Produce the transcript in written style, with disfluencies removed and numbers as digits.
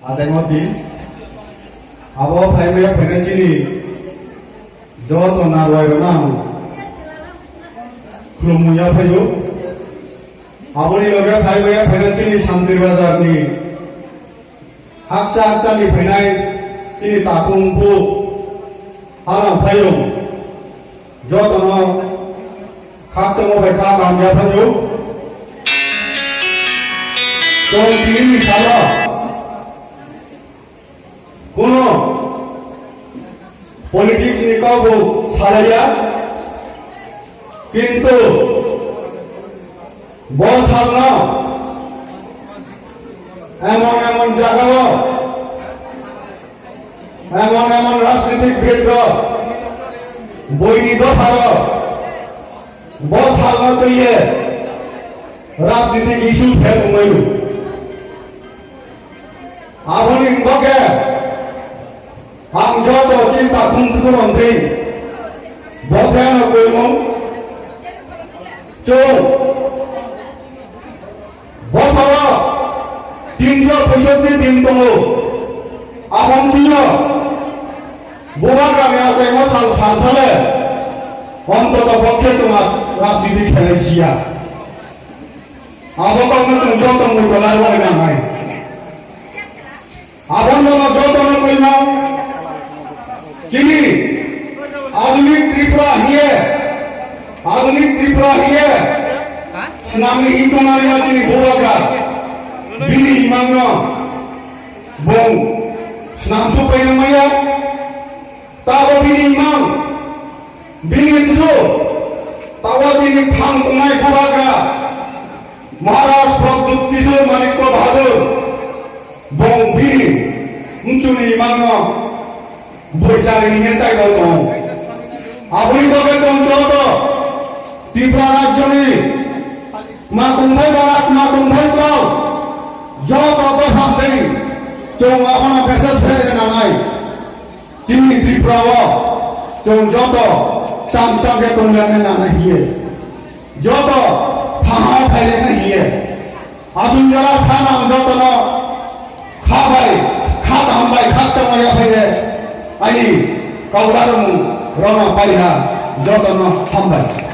आजाइमती abo फाइमे financially जो तो नारवाय ना खुलुमुया फैयो आबोनि लगे फाइमे फाइनेंशियली शांति बाजार नि हाक्सा नि फैनाय तिनि ताकुंखु हाना फैयो जो तो न खाक्सा बैठा कामया फैयो तो तिनि साला कोनो पॉलिटिक्स नि काउबो सालाया किंतु बस हालना एमन जागाव एमन राजनीतिक भेद्र बयनि दफार बस हालना तो ये राजनीतिक इश्यू फेर उमैलु आबोनि बगे आं जो तो चिंता खुंखु मंत्री बखेन कोइमो चो बसर 365 दिन दङ आबंसियो बुवा गामि आजाइमो सानसाले अन्तत पक्षे तुम्हार राजनीति खेलाइसिया आबोंनो जों जो तो मुगलाय बना नाय आबोंनो जो तो कोइमो Kini आधुनिक त्रिपुरा हिए senami hitungannya jadi buaga bini imamnya bong senam supaya namanya tahu bini imam bini itu tahu bini thang tungai buaga Maharaj Prabhu Kisho Manikko Bahadur bong bini uncuni imamnya बोचारे नहीं है चाहे तो अभी तो के चंद्र तो त्रिपुरा राज्य में माँ कुंभई बारात माँ कुंभई को जो तो सामने जो अपना पैसा फेरे ना नहीं चीनी त्रिपुरा वो जो तो शाम के तुम लेने ना नहीं है जो तो थाहा फैले नहीं है आसुन जरा साना जो तो ना खा भाई खाता हम भाई खाता मरिया फैले Ani kau darung rona paliha jodoh no hambai.